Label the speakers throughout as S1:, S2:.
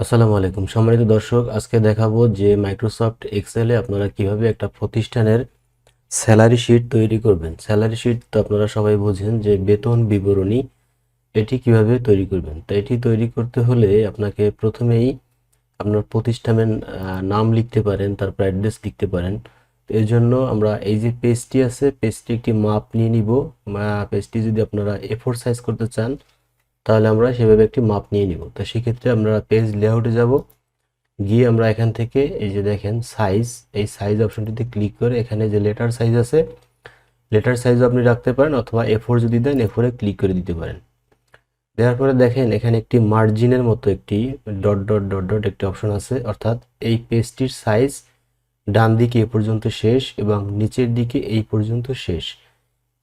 S1: আসসালামু আলাইকুম সম্মানিত দর্শক, আজকে দেখাবো যে মাইক্রোসফট এক্সেলে আপনারা কিভাবে একটা প্রতিষ্ঠানের স্যালারি শিট তৈরি করবেন। স্যালারি শিট তো আপনারা সবাই বোঝেন যে বেতন বিবরণী, এটি কিভাবে তৈরি করবেন। তো এটি তৈরি করতে হলে আপনাকে প্রথমেই আপনার প্রতিষ্ঠানের নাম লিখতে পারেন, তারপর অ্যাড্রেস লিখতে পারেন। তো এর জন্য আমরা এই যে পেজটি আছে, পেজটি একটি মাপ নিয়ে নিব। পেজটি যদি আপনারা A4 সাইজ করতে চান তাহলে আমরা সেভাবে একটি মাপ নিয়ে নিব। তো সেক্ষেত্রে আমরা পেজ লেআউটে যাব, গিয়ে আমরা এখান থেকে এই যে দেখেন সাইজ, এই সাইজ অপশনটিতে ক্লিক করে এখানে যে লেটার সাইজ আছে, লেটার সাইজও আপনি রাখতে পারেন, অথবা A4 যদি দেন A4 এ ক্লিক করে দিতে পারেন। দেওয়ার পরে দেখেন এখানে একটি মার্জিনের মতো একটি ডট ডট ডট ডট একটি অপশন আছে, অর্থাৎ এই পেজটির সাইজ ডান দিকে এ পর্যন্ত শেষ এবং নিচের দিকে এই পর্যন্ত শেষ,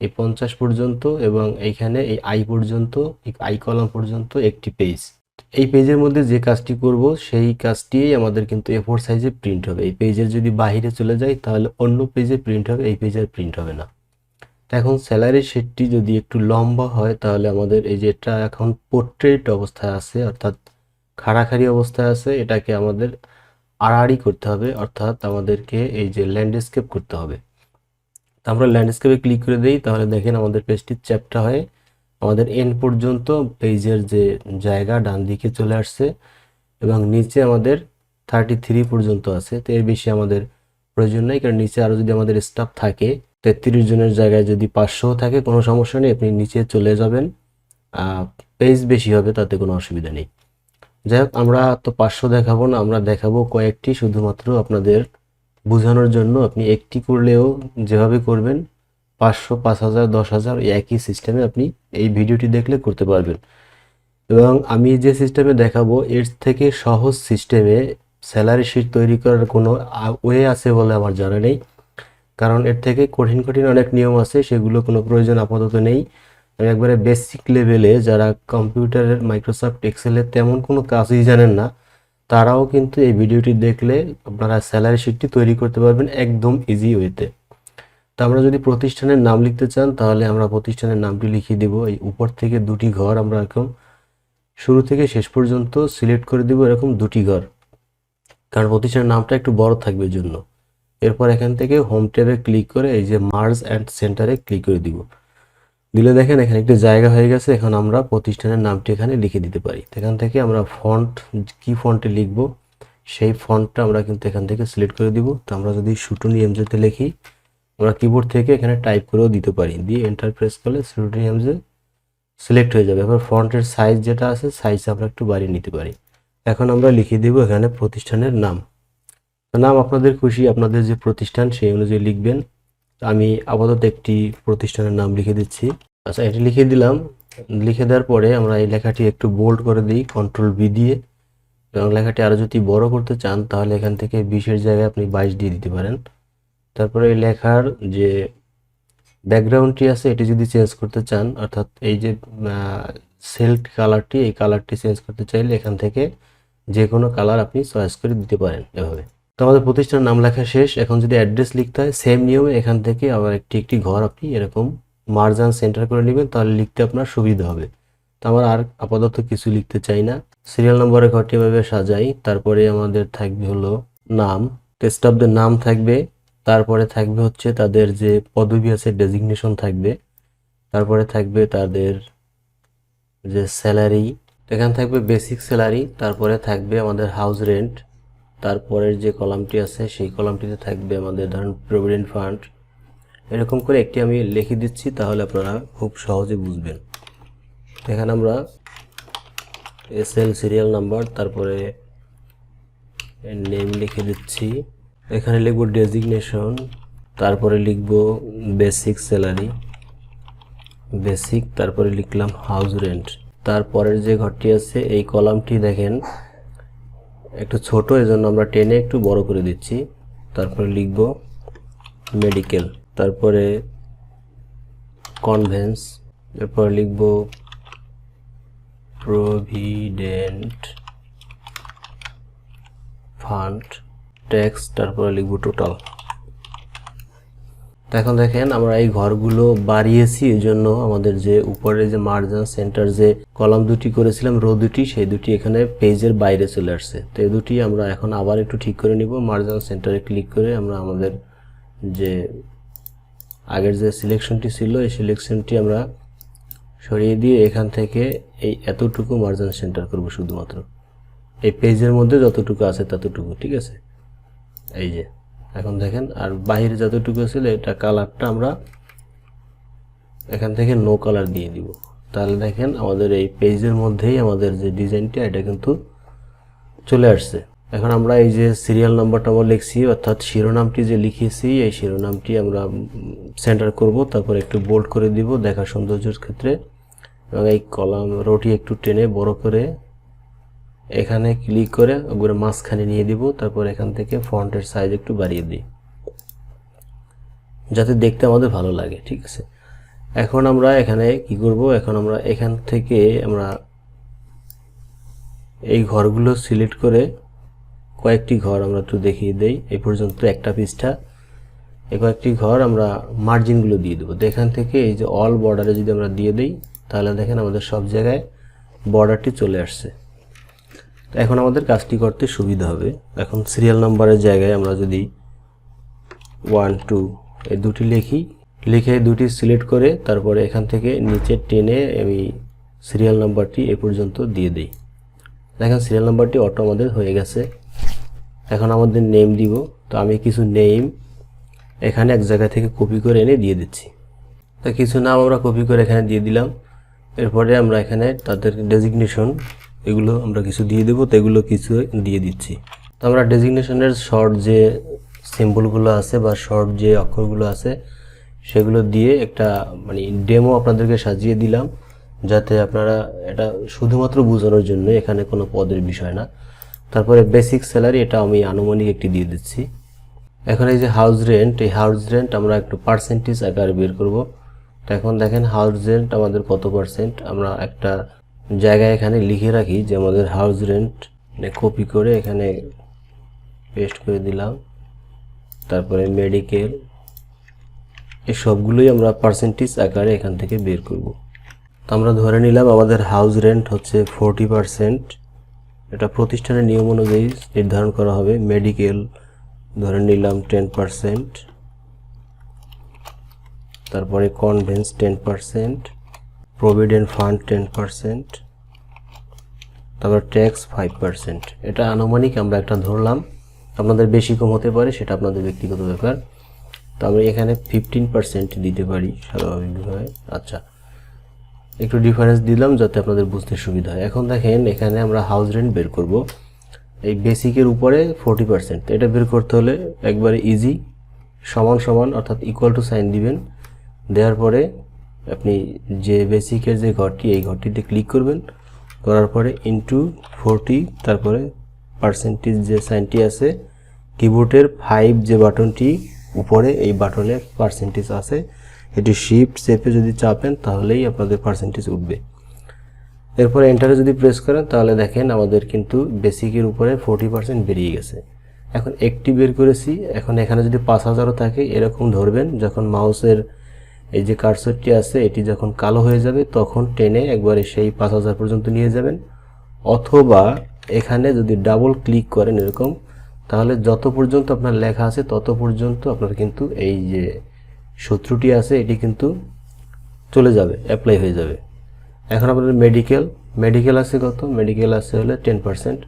S1: এই 50 পর্যন্ত, এবং এইখানে এই আই পর্যন্ত, আই কলাম পর্যন্ত একটি পেজ। এই পেজের মধ্যে যে কাজটি করব সেই কাজটিই আমাদের কিন্তু A4 সাইজে প্রিন্ট হবে। এই পেজের যদি বাইরে চলে যায় তাহলে অন্য পেজে প্রিন্ট হবে, এই পেজে আর প্রিন্ট হবে না। এখন স্যালারি শিটটি যদি একটু লম্বা হয় তাহলে আমাদের এই যে এটা এখন পোর্ট্রেট অবস্থায় আছে, অর্থাৎ খাড়াখাড়ি অবস্থায় আছে, এটাকে আমাদের আড়াআড়ি করতে হবে, অর্থাৎ আমাদেরকে এই যে ল্যান্ডস্কেপ করতে হবে। তো আমরা ল্যান্ডস্কেপে ক্লিক করে দিই, তাহলে দেখেন আমাদের পেজটি চ্যাপ্টা হয়ে আমাদের এন্ড পর্যন্ত পেজের যে জায়গা ডান দিকে চলে আসছে, এবং নিচে আমাদের 33 পর্যন্ত আছে। তো এর বেশি আমাদের প্রয়োজন নেই, কারণ নিচে আরও যদি আমাদের স্টাফ থাকে 33 জনের জায়গায় যদি 500 থাকে কোনো সমস্যা নেই, আপনি নিচে চলে যাবেন, পেজ বেশি হবে তাতে কোনো অসুবিধা নেই। যাই হোক, আমরা তো 500 দেখাবো না, আমরা দেখাবো কয়েকটি, শুধুমাত্র আপনাদের বোঝানোর জন্য। আপনি একটি করলেও যেভাবে করবেন 500, 5000, 10,000 একই সিস্টেমে আপনি এই ভিডিওটি দেখলে করতে পারবেন। এবং আমি যে সিস্টেমে দেখাবো এর থেকে সহজ সিস্টেমে স্যালারি শিট তৈরি করার কোনো ওয়ে আছে বলে আমার জানা নেই, কারণ এর থেকে কঠিন কঠিন অনেক নিয়ম আছে, সেগুলো কোনো প্রয়োজন আপাতত নেই। আমি একবারে বেসিক লেভেলে, যারা কম্পিউটারের মাইক্রোসফট এক্সেলের তেমন কোনো কাজই জানেন না, তারাও কিন্তু এই ভিডিওটি দেখলে আপনারা স্যালারি শিটটি তৈরি করতে পারবেন একদম ইজি ওয়েতে। তো আমরা যদি প্রতিষ্ঠানের নাম লিখতে চান তাহলে আমরা প্রতিষ্ঠানের নামটি লিখিয়ে দেব। এই উপর থেকে দুটি ঘর আমরা এরকম শুরু থেকে শেষ পর্যন্ত সিলেক্ট করে দিব, এরকম দুটি ঘর, কারণ প্রতিষ্ঠানের নামটা একটু বড় থাকবে এই জন্য। এরপর এখান থেকে হোম ট্যাবে ক্লিক করে এই যে মার্জ অ্যান্ড সেন্টারে ক্লিক করে দিব। দিলে দেখেন এখানে একটি জায়গা হয়ে গেছে। এখন আমরা প্রতিষ্ঠানের নামটি এখানে লিখে দিতে পারি। এখান থেকে আমরা ফন্ট, কি ফন্টে লিখব সেই ফন্টটা আমরা কিন্তু এখান থেকে সিলেক্ট করে দিব। তো আমরা যদি শুটনি এমজেতে লিখি, আমরা কিবোর্ড থেকে এখানে টাইপ করেও দিতে পারি, দিয়ে এন্টার প্রেস করলে শুটনি এমজে সিলেক্ট হয়ে যাবে। এবার ফন্টের সাইজ যেটা আছে, সাইজ আমরা একটু বাড়িয়ে নিতে পারি। এখন আমরা লিখে দিব এখানে প্রতিষ্ঠানের নাম। নাম আপনাদের খুশি, আপনাদের যে প্রতিষ্ঠান সেই অনুযায়ী লিখবেন। আমি আপাতত একটি প্রতিষ্ঠানের নাম লিখে দিচ্ছি। আচ্ছা, এটি লিখে দিলাম। লিখে দেওয়ার পরে আমরা এই লেখাটি একটু বোল্ড করে দিই কন্ট্রোল বি দিয়ে, এবং লেখাটি আরও যদি বড় করতে চান তাহলে এখান থেকে 20-এর জায়গায় আপনি 22 দিয়ে দিতে পারেন। তারপরে এই লেখার যে ব্যাকগ্রাউন্ডটি আছে এটি যদি চেঞ্জ করতে চান, অর্থাৎ এই যে সেল কালারটি, এই কালারটি চেঞ্জ করতে চাইলে এখান থেকে যে কোনো কালার আপনি চয়েস করে দিতে পারেন এভাবে। তো আমাদের প্রতিষ্ঠানের নাম লেখা শেষ। এখন যদি অ্যাড্রেস লিখতে হয় সেম নিয়মে এখান থেকে আবার একটি একটি ঘর আপনি এরকম মার্জ অ্যান্ড সেন্টার করে নেবেন, তাহলে লিখতে আপনার সুবিধা হবে। তো আমার আর আপাতত কিছু লিখতে চাই না। সিরিয়াল নম্বরের ঘরটি এভাবে সাজাই। তারপরে আমাদের থাকবে হলো নাম, স্টাফদের নাম থাকবে, তারপরে থাকবে হচ্ছে তাদের যে পদবি আছে ডেজিগনেশন থাকবে, তারপরে থাকবে তাদের যে স্যালারি, এখানে থাকবে বেসিক স্যালারি, তারপরে থাকবে আমাদের হাউস রেন্ট, তারপরের যে কলামটি আছে সেই কলামটিতে থাকবে আমাদের ধরুন প্রভিডেন্ট ফান্ড। এরকম করে একটি আমি লিখে দিচ্ছি, তাহলে আপনারা খুব সহজে বুঝবেন। এখানে আমরা এসএল সিরিয়াল নাম্বার, তারপরে নেম লিখে দিচ্ছি, এখানে লিখব ডেজিগনেশন, তারপরে লিখব বেসিক স্যালারি, বেসিক, তারপরে লিখলাম হাউস রেন্ট। তারপরের যে ঘরটি আছে এই কলামটি দেখেন একটু ছোট, এজন্য আমরা টেনে একটু বড় করে দিচ্ছি। তারপরে লিখব মেডিকেল, তারপরে কনভেন্স, এরপর লিখব প্রভিডেন্ট ফান্ড, ট্যাক্স, তারপরে লিখব টোটাল। তো এখন দেখেন আমরা এই ঘরগুলো বাড়িয়েছি, এই জন্য আমাদের যে উপরে যে মার্জিন সেন্টার যে কলাম দুটি করেছিলাম রো দুটি, সেই দুটি এখানে পেজের বাইরে চলে আসছে। তো এই দুটি আমরা এখন আবার একটু ঠিক করে নিব। মার্জিন সেন্টারে ক্লিক করে আমরা আমাদের যে আগের যে সিলেকশনটি ছিল এই সিলেকশনটি আমরা সরিয়ে দিয়ে এখান থেকে এই এতটুকু মার্জিন সেন্টার করব, শুধুমাত্র এই পেজের মধ্যে যতটুকু আছে ততটুকু, ঠিক আছে। এই যে এখন দেখেন, আর বাইরে যতটুকু ছিল এটা কালারটা আমরা এখান থেকে নো কালার দিয়ে দিব। তাহলে দেখেন আমাদের এই পেজের মধ্যেই আমাদের যে ডিজাইনটা এটা কিন্তু চলে আসছে। এখন আমরা এই যে সিরিয়াল নাম্বারটা আমরা লিখছি, অর্থাৎ শিরোনামটি যে লিখেছি এই শিরোনামটি আমরা সেন্টার করব, তারপর একটু বোল্ড করে দিব দেখার সৌন্দর্যের ক্ষেত্রে, এবং এই কলাম রোটি একটু টেনে বড় করে এখানে ক্লিক করে একবারে মাঝখানে নিয়ে দিব। তারপর এখান থেকে ফন্টের সাইজ একটু বাড়িয়ে দিই যাতে দেখতে আমাদের ভালো লাগে, ঠিক আছে। এখন আমরা এখানে কি করব, এখন আমরা এখান থেকে আমরা এই ঘরগুলো সিলেক্ট করে কয়েকটি ঘর আমরা একটু দেখিয়ে দেই। এই পর্যন্ত একটা পৃষ্ঠা, এই কয়েকটি ঘর আমরা মার্জিনগুলো দিয়ে দেবো। এখান থেকে এই যে অল বর্ডারে যদি আমরা দিয়ে দিই তাহলে দেখেন আমাদের সব জায়গায় বর্ডারটি চলে আসছে। তো এখন আমাদের কাজটি করতে সুবিধা হবে। এখন সিরিয়াল নাম্বারের জায়গায় আমরা যদি 1 2 এই দুটি লিখে দুটি সিলেক্ট করে তারপরে এখান থেকে নিচে টেনে আমি সিরিয়াল নাম্বারটি এ পর্যন্ত দিয়ে দিই। দেখেন সিরিয়াল নাম্বারটি অটো আমাদের হয়ে গেছে। এখন আমাদের নেম দিব। তো আমি কিছু নেম এখানে এক জায়গা থেকে কপি করে এনে দিয়ে দিচ্ছি। তো কিছু নাম আমরা কপি করে এখানে দিয়ে দিলাম। এরপরে আমরা এখানে তাদের ডেজিগনেশন এগুলো আমরা কিছু দিয়ে দেবো, তো এগুলো কিছু দিয়ে দিচ্ছি। তো আমরা ডেজিগনেশনের শর্ট যে সিম্বলগুলো আছে বা শর্ট যে অক্ষরগুলো আছে সেগুলো দিয়ে একটা মানে ডেমো আপনাদেরকে সাজিয়ে দিলাম, যাতে আপনারা এটা শুধুমাত্র বোঝানোর জন্য, এখানে কোনো পদের বিষয় না। তারপরে বেসিক স্যালারি এটা আমি আনুমানিক একটি দিয়ে দিচ্ছি। এখন এই যে হাউস রেন্ট, এই হাউস রেন্ট আমরা একটু পার্সেন্টেজ আকারে বের করব। তো এখন দেখেন হাউস রেন্ট আমাদের কত পার্সেন্ট, আমরা একটা জায়গায় এখানে লিখে রাখি যে আমাদের হাউস রেন্ট, কপি করে এখানে পেস্ট করে দিলাম। তারপরে মেডিকেল, এই সবগুলোই আমরা পার্সেন্টেজ আকারে এখান থেকে বের করব। তো আমরা ধরে নিলাম আমাদের হাউস রেন্ট হচ্ছে 40%, এটা প্রতিষ্ঠানের নিয়ম অনুযায়ী নির্ধারণ করা হবে। মেডিকেল ধরে নিলাম 10%, তারপরে কনভেন্স 10%, প্রভিডেন্ট ফান্ড 10%, তারপর ট্যাক্স 5%। এটা আনুমানিক আমরা একটা ধরলাম, আপনাদের বেশি কম হতে পারে, সেটা আপনাদের ব্যক্তিগত ব্যাপার। তো আমরা এখানে 15% দিতে পারি স্বাভাবিকভাবে। আচ্ছা, একটু ডিফারেন্স দিলাম যাতে আপনাদের বুঝতে সুবিধা হয়। এখন দেখেন এখানে আমরা হাউস রেন্ট বের করব, এই বেসিকের উপরে 40%। এটা বের করতে হলে একবারে ইজি, সমান সমান অর্থাৎ ইকুয়াল টু সাইন দিবেন। দেওয়ার পরে আপনি যে বেসিকের যে ঘরটি এই ঘরটিতে ক্লিক করবেন, করার পরে ইনটু 40, তারপরে পার্সেন্টেজ যে সাইনটি আছে কিবোর্ডের 5 যে বাটনটি উপরে, এই বাটনে পার্সেন্টেজ আছে, এটি শিফট চেপে যদি চাপেন তাহলেই আপনাদের পার্সেন্টেজ উঠবে। এরপরে এন্টারে যদি প্রেস করেন তাহলে দেখেন আমাদের কিন্তু বেসিকের উপরে 40% বেরিয়ে গেছে। এখন একটি বের করেছি। এখন এখানে যদি 5000ও থাকে এরকম ধরবেন, যখন মাউসের এই যে কার্সরটি আছে এটি যখন কালো হয়ে যাবে তখন টেনে একবারে সেই 5000 পর্যন্ত নিয়ে যাবেন, অথবা এখানে যদি ডাবল ক্লিক করেন এরকম, তাহলে যত পর্যন্ত আপনার লেখা আছে তত পর্যন্ত আপনার কিন্তু এই যে সূত্রটি আছে এটি কিন্তু চলে যাবে, অ্যাপ্লাই হয়ে যাবে। এখন আপনাদের মেডিকেল আছে কত, মেডিকেল আছে হলে 10%।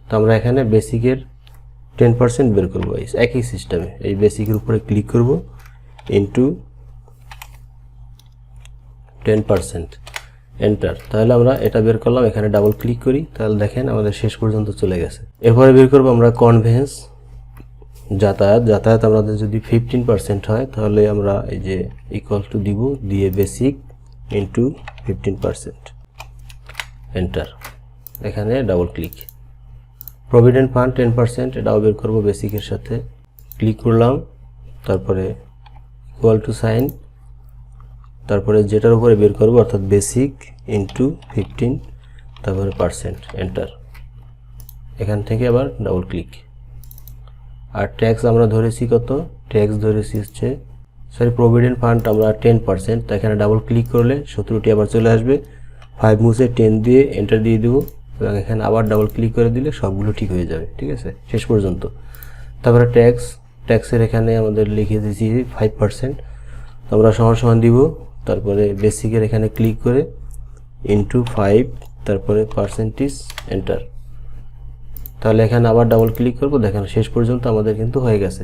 S1: তো আমরা এখানে বেসিকের 10% বের করবো একই সিস্টেমে। এই বেসিকের উপরে ক্লিক করব, ইনটু 10%, এন্টার। তাহলে আমরা এটা বের করলাম, এখানে ডাবল ক্লিক করি, তাহলে দেখেন আমাদের শেষ পর্যন্ত চলে গেছে। এরপরে বের করবো আমরা কনভেন্স, যাতায়াত আমাদের যদি 15% হয় তাহলে আমরা এই যে ইকুয়াল টু দিব, দিয়ে বেসিক ইনটু 15%, এন্টার। এখানে ডাবল ক্লিক। প্রভিডেন্ট ফান্ড 10%, এটাও বের করবো বেসিকের সাথে, ক্লিক করলাম, তারপরে ইকুয়াল টু সাইন, তারপরে যেটার উপরে বের করবো অর্থাৎ বেসিক ইনটু 15, তারপরে পার্সেন্ট, এন্টার। এখান থেকে আবার ডাবল ক্লিক। আর ট্যাক্স আমরা ধরেছি কত, ট্যাক্স ধরেছি হচ্ছে সরি প্রভিডেন্ট ফান্ড আমরা 10%, তো এখানে ডাবল ক্লিক করলে 17টি আবার চলে আসবে। 5 মুছে 10 দিয়ে এন্টার দিয়ে দেবো এবং এখানে আবার ডাবল ক্লিক করে দিলে সবগুলো ঠিক হয়ে যাবে, ঠিক আছে শেষ পর্যন্ত। তারপরে ট্যাক্সের এখানে আমাদের লিখে দিয়েছি 5%, তো আমরা সমান সমান দিব। তারপরে বেসিকের এখানে ক্লিক করে ইন্টু 5, তারপরে পার্সেন্টেজ এন্টার। তাহলে এখানে আবার ডাবল ক্লিক করব, দেখেন শেষ পর্যন্ত আমাদের কিন্তু হয়ে গেছে।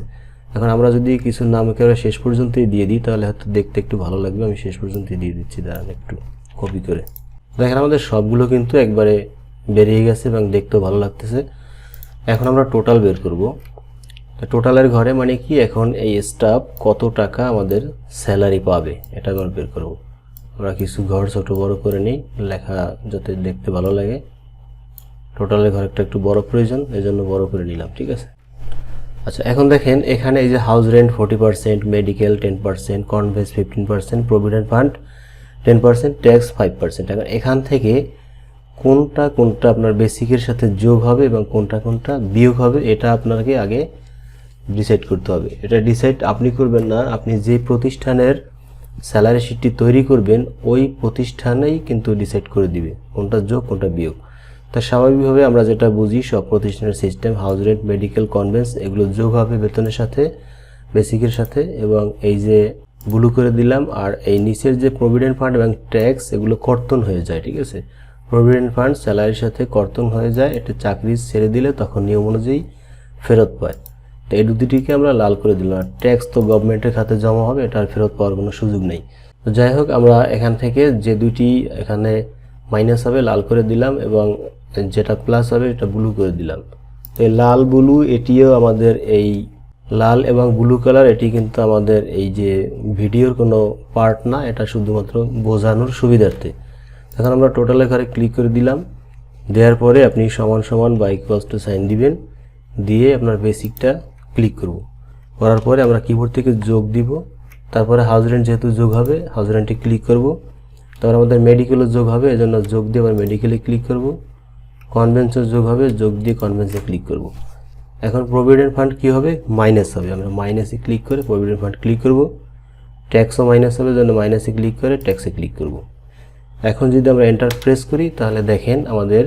S1: এখন আমরা যদি কিছু নাম একেবারে শেষ পর্যন্তই দিয়ে দিই তাহলে হয়তো দেখতে একটু ভালো লাগবে। আমি শেষ পর্যন্তই দিয়ে দিচ্ছি, দাঁড়ান একটু কপি করে। দেখেন আমাদের সবগুলো কিন্তু একবারে বেরিয়ে গেছে এবং দেখতেও ভালো লাগতেছে। এখন আমরা টোটাল বের করব। টোটালের ঘরে মানে কি, এখন এই স্টাফ কত টাকা আমাদের স্যালারি পাবে এটা আমরা বের করব। আমরা কিছু ঘর ছোট বড় করে নিই, লেখা যাতে দেখতে ভালো লাগে। টোটালের ঘর একটু বড় প্রয়োজন, এই জন্য বড় করে নিলাম, ঠিক আছে। আচ্ছা এখন দেখেন এখানে এই যে house rent 40%, medical 10%, convince 15%, provident fund 10%, tax 5%। এখন এখান থেকে কোনটা কোনটা আপনার বেসিকের সাথে যোগ হবে এবং কোনটা কোনটা বিয়োগ হবে এটা আপনাকে আগে ডিসাইড করতে হবে। এটা ডিসাইড আপনি করবেন না, আপনি যে প্রতিষ্ঠানের স্যালারি শিটটি তৈরি করবেন ওই প্রতিষ্ঠানেই কিন্তু ডিসাইড করে দিবে কোনটা যোগ কোনটা বিয়োগ। তা স্বাভাবিকভাবে আমরা যেটা বুঝি সব প্রতিষ্ঠানের system house rent, medical, convince এগুলো যোগ হবে বেতনের সাথে, বেসিকের সাথে, এবং এই যে ব্লু করে দিলাম আর এই নিচের যে প্রভিডেন্ট ফান্ড এবং ট্যাক্স এগুলো কর্তন হয়ে যায়, ঠিক আছে। প্রভিডেন্ট ফান্ড স্যালারির সাথে কর্তন হয়ে যায়, এটা চাকরি ছেড়ে দিলে তখন নিয়ম অনুযায়ী ফেরত পায়। তো এই দুটিকে আমরা লাল করে দিলাম। আর ট্যাক্স তো গভর্নমেন্টের খাতে জমা হবে, এটা আর ফেরত পাওয়ার কোনো সুযোগ নেই। তো যাই হোক আমরা এখান থেকে যে দুটি এখানে মাইনাস হবে লাল করে দিলাম এবং যেটা প্লাস হবে এটা ব্লু করে দিলাম। তো এই লাল ব্লু এটিও আমাদের এই লাল এবং ব্লু কালার এটি কিন্তু আমাদের এই যে ভিডিওর কোনো পার্ট না, এটা শুধুমাত্র বোঝানোর সুবিধার্থে। এখন আমরা টোটালের ঘরে ক্লিক করে দিলাম, দেওয়ার পরে আপনি সমান সমান বা ইকুয়ালস টু সাইন দিবেন, দিয়ে আপনার বেসিকটা ক্লিক করব। করার পরে আমরা কিবোর্ড থেকে যোগ দিব, তারপরে হাউস রেন্ট যেহেতু যোগ হবে হাউস রেন্টে ক্লিক করব। তারপর আমাদের মেডিকেলও যোগ হবে, এজন্য যোগ দিয়ে আবার মেডিকেলে ক্লিক করব। কনভেন্সও যোগ হবে, যোগ দিয়ে কনভেন্সে ক্লিক করব। এখন প্রভিডেন্ট ফান্ড কি হবে, মাইনাস হবে, আমরা মাইনাসে ক্লিক করে প্রভিডেন্ট ফান্ড ক্লিক করব। ট্যাক্সও মাইনাস হবে, জন্য মাইনাসে ক্লিক করে ট্যাক্সে ক্লিক করব। এখন যদি আমরা এন্টার প্রেস করি তাহলে দেখেন আমাদের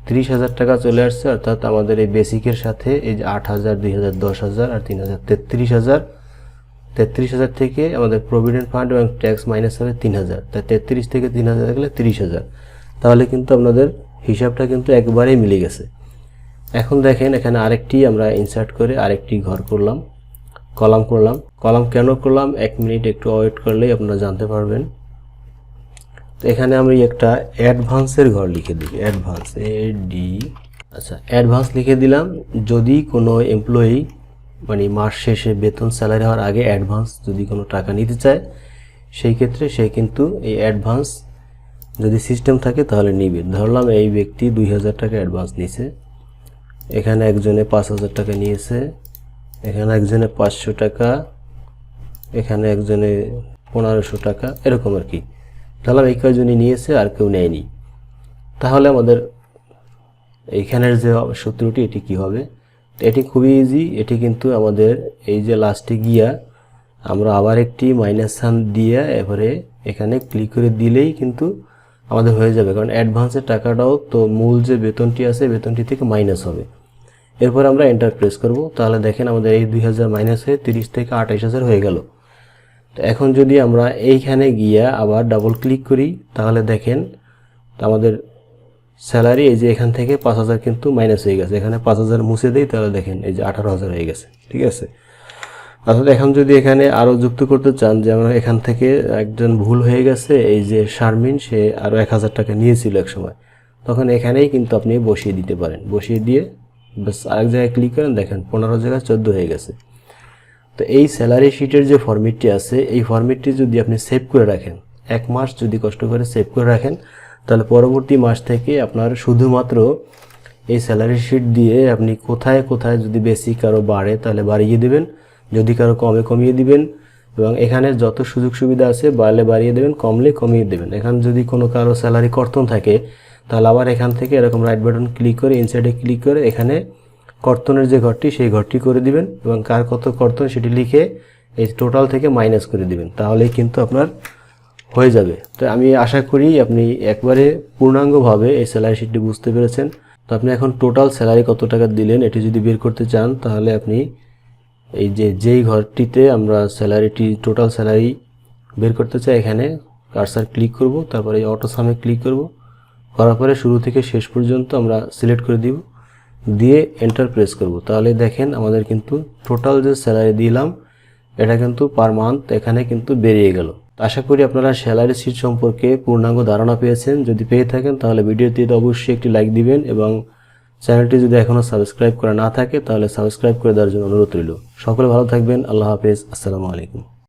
S1: 30,000 টাকা চলে আসছে, অর্থাৎ আমাদের এই বেসিকের সাথে এই যে 8,000, 2,000, 10,000 আর 3,000, 33,000। 33,000 থেকে আমাদের প্রভিডেন্ট ফান্ড এবং ট্যাক্স মাইনাস হবে 3,000, তাই 33 থেকে 3,000 গেলে 30,000। তাহলে কিন্তু আপনাদের হিসাবটা কিন্তু একবারেই মিলে গেছে। এখন দেখেন এখানে আরেকটি আমরা ইনসার্ট করে আরেকটি ঘর করলাম, কলাম করলাম। কলাম কেন করলাম 1 মিনিট একটু ওয়েট করলেই আপনারা জানতে পারবেন। তো এখানে আমি একটা অ্যাডভান্সের ঘর লিখে দিই, অ্যাডভান্স আচ্ছা অ্যাডভান্স লিখে দিলাম। যদি কোনো এমপ্লয়ি মানে মাস শেষে বেতন স্যালারি হওয়ার আগে অ্যাডভান্স যদি কোনো টাকা নিতে চায় সেই ক্ষেত্রে সে কিন্তু এই অ্যাডভান্স যদি সিস্টেম থাকে তাহলে নিবে। ধরলাম এই ব্যক্তি 2,000 টাকা অ্যাডভান্স নিয়েছে, এখানে একজনে 5,000 টাকা নিয়েছে, এখানে একজনে 500 টাকা, এখানে একজনে 1,500 টাকা, এরকম আর কি। ধরলাম এই কয়জনই নিয়েছে আর কেউ নেয়নি। তাহলে আমাদের এইখানের যে সূত্রটি এটি কি হবে, এটি খুবই ইজি। এটি কিন্তু আমাদের এই যে লাস্টে গিয়া আমরা আবার একটি মাইনাস সাইন দিয়ে এবারে এখানে ক্লিক করে দিলেই কিন্তু আমাদের হয়ে যাবে, কারণ অ্যাডভান্সের টাকাটাও তো মূল যে বেতনটি আছে বেতনটি থেকে মাইনাস হবে। এরপর আমরা এন্টার প্রেস করব, তাহলে দেখেন আমাদের এই 2,000 মাইনাস হয়ে 30 থেকে 28,000 হয়ে গেল। তো এখন যদি আমরা এইখানে গিয়া আবার ডাবল ক্লিক করি তাহলে দেখেন আমাদের স্যালারি এই যে এখান থেকে 5,000 কিন্তু মাইনাস হয়ে গেছে। এখানে 5,000 মুছে দেই তাহলে দেখেন এই যে 18,000 হয়ে গেছে, ঠিক আছে। অর্থাৎ এখন যদি এখানে আরও যুক্ত করতে চান যে আমরা এখান থেকে একজন ভুল হয়ে গেছে, এই যে শারমিন সে আরও 1,000 টাকা নিয়েছিল এক সময়, তখন এখানেই কিন্তু আপনি বসিয়ে দিতে পারেন। বসিয়ে দিয়ে বাস আরেক জায়গায় ক্লিক করেন, দেখেন 15 জায়গায় 14 হয়ে গেছে। তো এই স্যালারি শিটের যে ফরম্যাটটি আছে এই ফরম্যাটটি যদি আপনি সেভ করে রাখেন, 1 মাস যদি কষ্ট করে সেভ করে রাখেন, তাহলে পরবর্তী মাস থেকে আপনার শুধুমাত্র এই স্যালারি শিট দিয়ে আপনি কোথায় কোথায় যদি বেসিক কারো বাড়ে তাহলে বাড়িয়ে দেবেন, যদি কারো কমে কমিয়ে দিবেন, এবং এখানে যত সুযোগ সুবিধা আছে বাড়লে বাড়িয়ে দেবেন, কমলে কমিয়ে দেবেন। এখানে যদি কোনো কারো স্যালারি কর্তন থাকে তাহলে আবার এখান থেকে এরকম রাইট বাটন ক্লিক করে ইনসাইডে ক্লিক করে এখানে কর্তনের যে ঘরটি সেই ঘরটি করে দিবেন এবং কার কত কর্তন সেটি লিখে এই টোটাল থেকে মাইনাস করে দিবেন, তাহলেই কিন্তু আপনার হয়ে যাবে। তো আমি আশা করি আপনি একবারে পূর্ণাঙ্গভাবে এই স্যালারি শিটটি বুঝতে পেরেছেন। তো আপনি এখন টোটাল স্যালারি কত টাকা দিলেন এটি যদি বের করতে চান, তাহলে আপনি এই যেই ঘরটিতে আমরা স্যালারিটি টোটাল স্যালারি বের করতে চাই এখানে কার্সার ক্লিক করব, তারপরে এই অটো সামে ক্লিক করব, করার পরে শুরু থেকে শেষ পর্যন্ত আমরা সিলেক্ট করে দিব, দিয়ে এন্টার প্রেস করব। তাহলে দেখেন আমাদের কিন্তু টোটাল যে স্যালারি দিলাম এটা কিন্তু পার মান্থ এখানে কিন্তু বেরিয়ে গেল। আশা করি আপনারা স্যালারি শিট সম্পর্কে পূর্ণাঙ্গ ধারণা পেয়েছেন। যদি পেয়ে থাকেন তাহলে ভিডিওটিতে অবশ্যই একটি লাইক দিবেন এবং চ্যানেলটি যদি এখনও সাবস্ক্রাইব করা না থাকে তাহলে সাবস্ক্রাইব করে দেওয়ার জন্য অনুরোধ রইল। সকলে ভালো থাকবেন। আল্লাহ হাফেজ। আসসালামু আলাইকুম।